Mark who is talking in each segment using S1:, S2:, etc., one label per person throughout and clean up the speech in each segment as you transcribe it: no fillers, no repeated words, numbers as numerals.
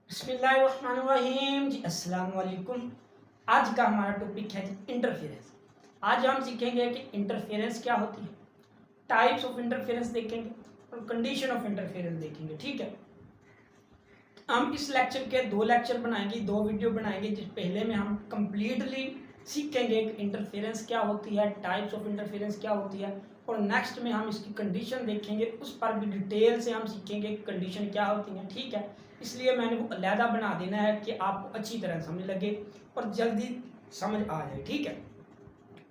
S1: बिस्मिल्लाहिर्रहमानिर्रहीम जी, अस्सलाम वालेकुम। आज का हमारा टॉपिक है जी इंटरफेरेंस। आज हम सीखेंगे कि इंटरफेरेंस क्या होती है, टाइप्स ऑफ इंटरफेरेंस देखेंगे और कंडीशन ऑफ इंटरफेरेंस देखेंगे। ठीक है, हम इस लेक्चर के दो लेक्चर बनाएंगे, दो वीडियो बनाएंगे। जिस पहले में हम कंप्लीटली सीखेंगे कि इंटरफेरेंस क्या होती है, टाइप्स ऑफ इंटरफेरेंस क्या होती है, और नेक्स्ट में हम इसकी कंडीशन देखेंगे। उस पर भी डिटेल से हम सीखेंगे कि कंडीशन क्या होती है। ठीक है, इसलिए मैंने वो अलहदा बना देना है कि आपको अच्छी तरह समझ लगे और जल्दी समझ आ जाए। ठीक है,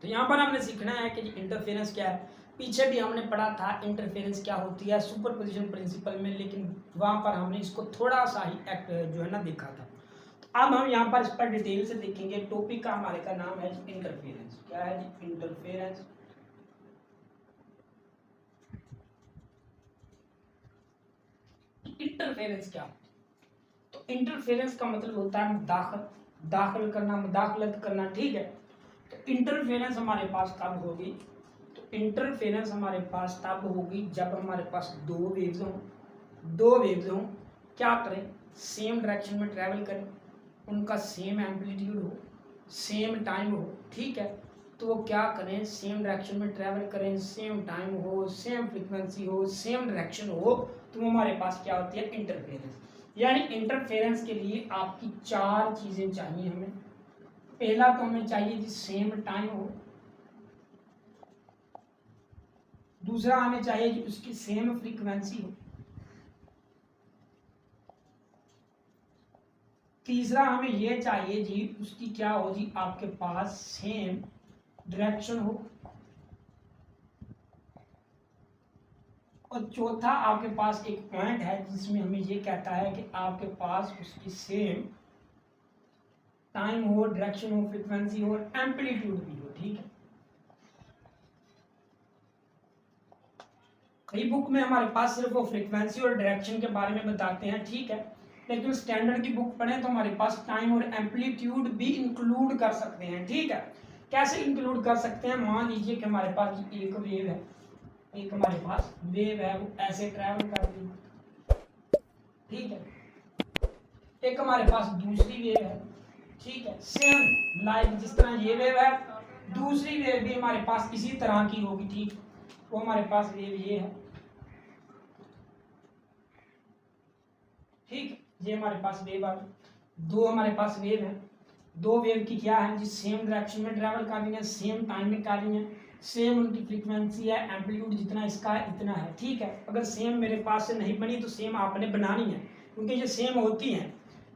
S1: तो यहाँ पर हमने सीखना है कि इंटरफेरेंस क्या है। पीछे भी हमने पढ़ा था इंटरफेरेंस क्या होती है सुपरपोजिशन प्रिंसिपल में, लेकिन वहाँ पर हमने इसको थोड़ा सा ही जो है ना देखा था। तो अब हम यहाँ पर इस पर डिटेल से देखेंगे। टॉपिक का हमारे का नाम है इंटरफेरेंस। क्या है जी? इंटरफेरेंस। इंटरफेरेंस क्या? तो इंटरफेरेंस का मतलब होता है दाखिल करना, मुदाखलत करना। ठीक है, तो इंटरफेरेंस हमारे पास कब होगी? तो इंटरफेरेंस हमारे पास तब होगी जब हमारे पास दो वेव्स हों, क्या करें? सेम डायरेक्शन में ट्रैवल करें, उनका सेम एम्पलीट्यूड हो, सेम टाइम हो। ठीक है, तो वो क्या करें? सेम डायरेक्शन में ट्रैवल करें, सेम टाइम हो, सेम फ्रीक्वेंसी हो, सेम डायरेक्शन हो, तो हमारे पास क्या होती है? इंटरफेरेंस। यानी इंटरफेरेंस के लिए आपकी चार चीजें चाहिए हमें। पहला तो हमें चाहिए जी सेम टाइम हो, दूसरा हमें चाहिए कि उसकी सेम फ्रीक्वेंसी हो, तीसरा हमें यह चाहिए जी उसकी क्या हो जी आपके पास सेम डायरेक्शन हो, और चौथा आपके पास एक पॉइंट है जिसमें हमें ये कहता है कि आपके पास उसकी सेम टाइम हो, डायरेक्शन हो, फ्रीक्वेंसी हो, एम्पलीट्यूड भी हो। ठीक है, कई बुक में हमारे पास सिर्फ वो फ्रीक्वेंसी और डायरेक्शन के बारे में बताते हैं। ठीक है, लेकिन स्टैंडर्ड की बुक पढ़ें तो हमारे पास टाइम और एम्पलीट्यूड भी इंक्लूड कर सकते हैं। ठीक है, कैसे इंक्लूड कर सकते हैं? मान लीजिए कि हमारे पास एक वेव है, एक हमारे पास वेव है, वो ऐसे ट्रैवल कर रही है। ठीक है, एक हमारे पास दूसरी वेव है। ठीक है, सेम लाइक जिस तरह ये वेव है, दूसरी वेव भी हमारे पास इसी तरह की होगी। ठीक, वो हमारे पास वेव ये है। ठीक, ये हमारे पास वेव आ गई। दो हमारे पास वेव है, दो वेव की क्या है जी सेम डायरेक्शन में ट्रैवल कर रही है, सेम टाइम में कर रही है, सेम उनकी फ्रीक्वेंसी है, एम्पलीट्यूड जितना इसका है इतना है। ठीक है, अगर सेम मेरे पास से नहीं बनी तो सेम आपने बनानी है, क्योंकि ये सेम होती हैं।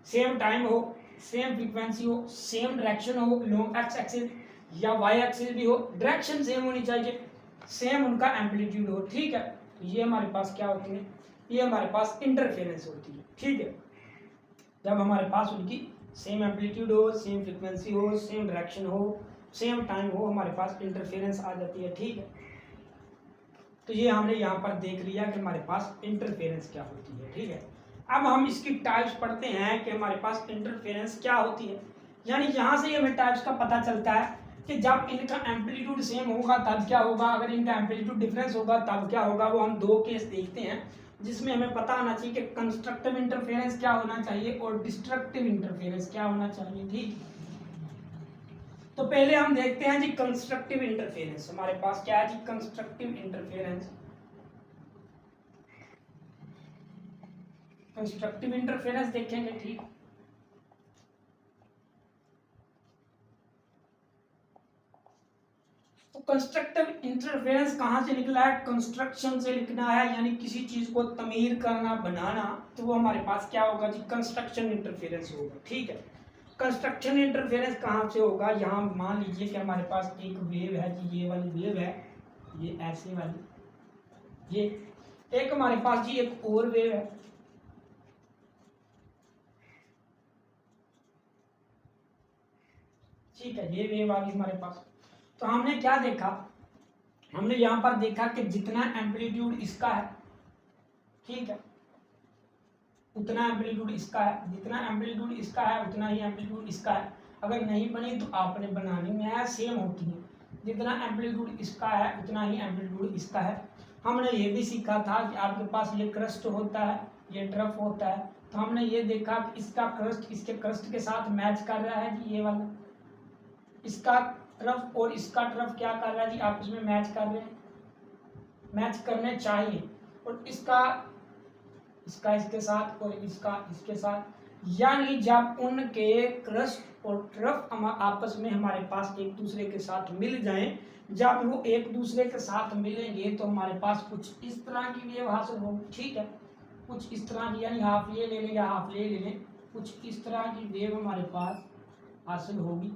S1: सेम टाइम हो, सेम फ्रीक्वेंसी हो, सेम डायरेक्शन हो, लॉन्ग एक्स एक्सिस या वाई एक्सिस भी हो, डायरेक्शन सेम होनी चाहिए, सेम उनका एम्पलीट्यूड हो। ठीक है, तो ये हमारे पास क्या होती है? ये हमारे पास इंटरफेरेंस होती है। ठीक है, जब हमारे पास उनकी सेम एम्पलीट्यूड हो, सेम फ्रीक्वेंसी हो, सेम डायरेक्शन हो, सेम टाइम हो, हमारे पास इंटरफेरेंस आ जाती है। ठीक है, तो ये हमने यहाँ पर देख लिया कि हमारे पास इंटरफेरेंस क्या होती है। ठीक है, अब हम इसकी टाइप्स पढ़ते हैं कि हमारे पास इंटरफेरेंस क्या होती है। यानी यहाँ से हमें टाइप्स का पता चलता है कि जब इनका एम्पलीट्यूड सेम होगा तब क्या होगा, अगर इनका एम्पलीट्यूड डिफरेंस होगा तब क्या होगा। वो हम दो केस देखते हैं जिसमें हमें पता होना चाहिए कि कंस्ट्रक्टिव इंटरफेरेंस क्या होना चाहिए और डिस्ट्रक्टिव इंटरफेरेंस क्या होना चाहिए। ठीक, तो पहले हम देखते हैं जी कंस्ट्रक्टिव इंटरफेरेंस। हमारे पास क्या है जी कंस्ट्रक्टिव इंटरफेरेंस। कंस्ट्रक्टिव इंटरफेरेंस देखेंगे। ठीक, तो कंस्ट्रक्टिव इंटरफेरेंस कहाँ से निकला है? कंस्ट्रक्शन से लिखना है, यानी किसी चीज को तमीर करना, बनाना, तो वो हमारे पास क्या होगा जी कंस्ट्रक्शन इंटरफेरेंस होगा। ठीक है, कंस्ट्रक्शन इंटरफेरेंस कहाँ से होगा? यहाँ मान लीजिए कि हमारे पास एक वेव है जी, ये वाली वेव है, ये ऐसी वाली, ये एक हमारे पास जी एक और वेव है। ठीक है, ये वेव आ गई हमारे पास। तो हमने क्या देखा? हमने यहां पर देखा कि जितना एम्पलीट्यूड इसका है, ठीक है, उतना एम्पलीट्यूड इसका है, जितना एम्पलीट्यूड इसका है उतना ही एम्पलीट्यूड इसका है। अगर नहीं बनी तो आपने बनानी है, सेम होती है। जितना एम्पलीट्यूड इसका है उतना ही एम्पलीट्यूड इसका है। हमने ये भी सीखा था कि आपके पास ये क्रस्ट होता है, ये ट्रफ होता है, तो हमने ये देखा कि इसका क्रस्ट इसके क्रस्ट के साथ मैच कर रहा है जी, ये वाला इसका तरफ और इसका तरफ क्या कर रहा है जी, आपस में मैच कर रहे हैं, मैच करने चाहिए। और इसका इसके साथ और इसका इसके साथ, यानी जब उनके क्रस्ट और तरफ आपस में हमारे पास एक दूसरे के साथ मिल जाएं, जब वो एक दूसरे के साथ मिलेंगे तो हमारे पास कुछ इस तरह की वेव हासिल होगी। ठीक है, कुछ इस तरह की, यानी हाफ ये ले लें या हाफ ले लें, कुछ इस तरह की वेव हमारे पास हासिल होगी,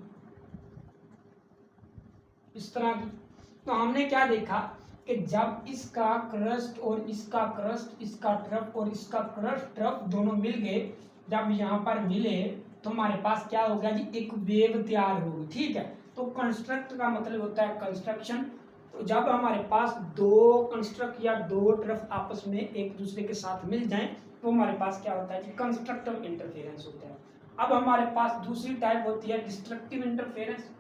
S1: इस तरह की। तो हमने क्या देखा कि जब इसका क्रस्ट और इसका क्रस्ट, इसका ट्रफ और इसका क्रस्ट ट्रफ दोनों मिल गए, जब यहाँ पर मिले तो हमारे पास क्या हो गया जी, एक वेव तैयार होगी। ठीक है, तो कंस्ट्रक्ट का मतलब होता है कंस्ट्रक्शन। तो जब हमारे पास दो कंस्ट्रक्ट या दो ट्रफ आपस में एक दूसरे के साथ मिल जाएं तो हमारे पास क्या होता है जी, कंस्ट्रक्टिव इंटरफेरेंस होता है। अब हमारे पास दूसरी टाइप होती है डिस्ट्रक्टिव इंटरफेरेंस।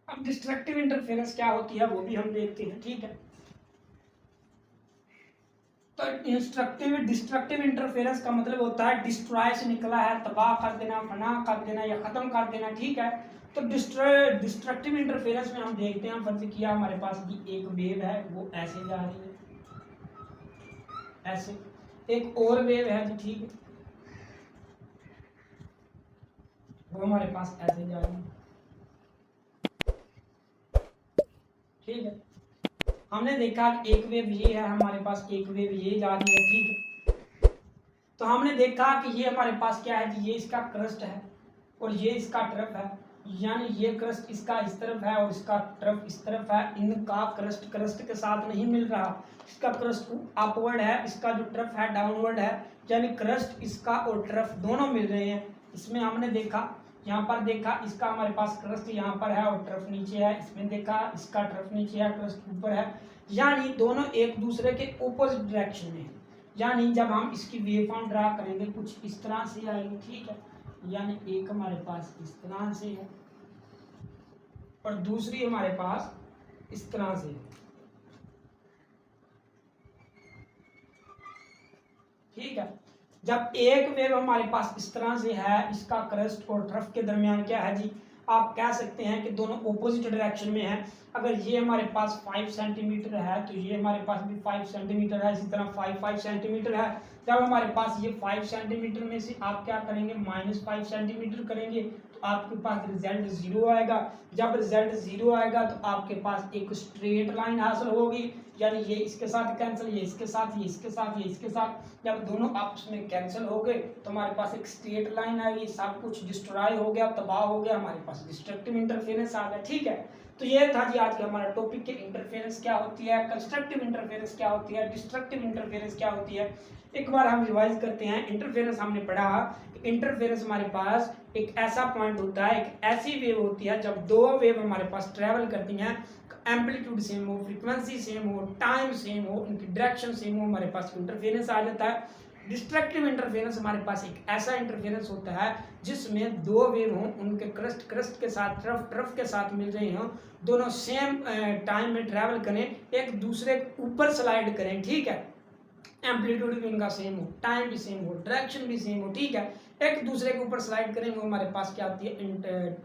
S1: अब डिस्ट्रक्टिव इंटरफेरेंस क्या होती है वो भी हम देखते हैं। ठीक है, तो डिस्ट्रक्टिव इंटरफेरेंस का मतलब होता है डिस्ट्रॉय से निकला है, तबाह कर देना, फना कर देना या खत्म कर देना। ठीक है, तो डिस्ट्रक्टिव इंटरफेरेंस में हम देखते हैं, फर्ज किया हमारे पास भी एक वेव है, वो ऐसे जा रही है, ऐसे एक और वेव है जी। ठीक है, वो हमारे पास ऐसे जा रही है। ठीक है, हमने देखा कि एक वेव ये है हमारे पास, एक वेव ये जा रही है। ठीक है, तो हमने देखा कि ये हमारे पास क्या है जी, ये इसका क्रस्ट है और ये इसका ट्रफ है, यानी ये क्रस्ट इसका इस तरफ है और इसका ट्रफ इस तरफ है। इनका क्रस्ट के साथ नहीं मिल रहा, इसका क्रस्ट अपवर्ड है, इसका जो ट्रफ है डाउनवर्ड है, यानी क्रस्ट इसका और ट्रफ दोनों मिल रहे हैं। इसमें हमने देखा, यहाँ पर देखा इसका हमारे पास क्रस्ट यहाँ पर है और ट्रफ नीचे है, इसमें देखा इसका ट्रफ नीचे है, क्रस्ट ऊपर है, यानी दोनों एक दूसरे के ऑपोजिट डायरेक्शन में है। यानी जब हम इसकी वेव फॉर्म ड्रा करेंगे कुछ इस तरह से आएगी। ठीक है, यानी एक हमारे पास इस तरह से है और दूसरी हमारे पास इस तरह से है। ठीक है, जब एक वेव हमारे पास इस तरह से है, इसका क्रस्ट और ट्रफ के दरमियान क्या है जी, आप कह सकते हैं कि दोनों ऑपोजिट डायरेक्शन में है। अगर ये हमारे पास 5 सेंटीमीटर है तो ये हमारे पास भी 5 सेंटीमीटर है, इसी तरह 5 सेंटीमीटर है। जब हमारे पास ये 5 सेंटीमीटर में से आप क्या करेंगे, -5 सेंटीमीटर करेंगे तो आपके पास रिजल्ट 0 आएगा। जब रिजल्ट 0 आएगा तो आपके पास एक स्ट्रेट लाइन हासिल होगी, यानी ये इसके साथ कैंसिल, ये इसके साथ, ये इसके साथ, ये इसके साथ। जब दोनों आपस में कैंसिल हो गए तो हमारे पास एक स्ट्रेट लाइन आएगी, सब कुछ डिस्ट्रॉय हो गया, तबाह हो गया, हमारे पास डिस्ट्रक्टिव इंटरफेरेंस आ गया। ठीक है, तो ये था जी आज का हमारा टॉपिक के इंटरफेरेंस क्या होती है, कंस्ट्रक्टिव इंटरफेरेंस क्या होती है, डिस्ट्रक्टिव इंटरफेरेंस क्या होती है। एक बार हम रिवाइज करते हैं। इंटरफेरेंस हमने पढ़ा, इंटरफेरेंस हमारे पास एक ऐसा पॉइंट होता है, एक ऐसी वेव होती है जब दो वेव हमारे पास ट्रेवल करती हैं, एम्पलीट्यूड सेम हो, फ्रीक्वेंसी सेम हो, टाइम सेम हो, उनकी डायरेक्शन सेम हो, हमारे पास इंटरफेरेंस आ जाता है। डिस्ट्रक्टिव इंटरफेरेंस हमारे पास एक ऐसा इंटरफेरेंस होता है जिसमें दो वेव हों, उनके क्रस्ट के साथ, ट्रफ के साथ मिल रहे हों, दोनों सेम टाइम में ट्रैवल करें, एक दूसरे के ऊपर स्लाइड करें। ठीक है, एम्पलीट्यूड भी उनका सेम हो, टाइम भी सेम हो, डायरेक्शन भी सेम हो। ठीक है, एक दूसरे के ऊपर स्लाइड करें, वो हमारे पास क्या होती है,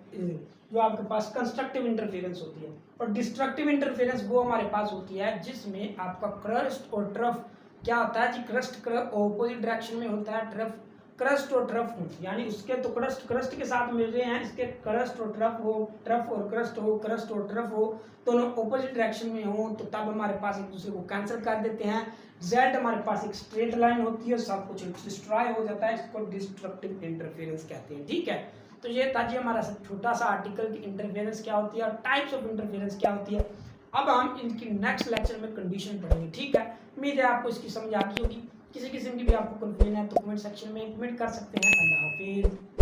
S1: जो आपके पास कंस्ट्रक्टिव इंटरफेरेंस होती है। और डिस्ट्रक्टिव इंटरफेरेंस वो हमारे पास होती है जिसमें आपका क्रस्ट और ट्रफ क्या होता है जी, क्रस्ट ऑपोजिट डायरेक्शन में होता है, ट्रफ क्रस्ट और ट्रफ हो, यानी उसके तो क्रस्ट के साथ मिल रहे हैं, इसके क्रस्ट और ट्रफ हो, ट्रफ और क्रस्ट हो, क्रस्ट और ट्रफ हो, दोनों ऑपोजिट डायरेक्शन में हो, तो तब हमारे पास एक दूसरे को कैंसिल कर देते हैं। जेड हमारे पास एक स्ट्रेट लाइन होती है, सब कुछ डिस्ट्रॉय हो जाता है, इसको डिस्ट्रक्टिव इंटरफेरेंस कहते हैं। ठीक है, तो ये था जी हमारा छोटा सा आर्टिकल की इंटरफेरेंस क्या होती है और टाइप्स ऑफ इंटरफेरेंस क्या होती है। अब हम इनकी नेक्स्ट लेक्चर में कंडीशन पढ़ेंगे। ठीक है, उम्मीद है आपको इसकी समझ आ गई होगी। किसी किस्म की भी आपको कंफ्यूजन है तो कमेंट सेक्शन में कमेंट कर सकते हैं। अल्लाह हाफिज़।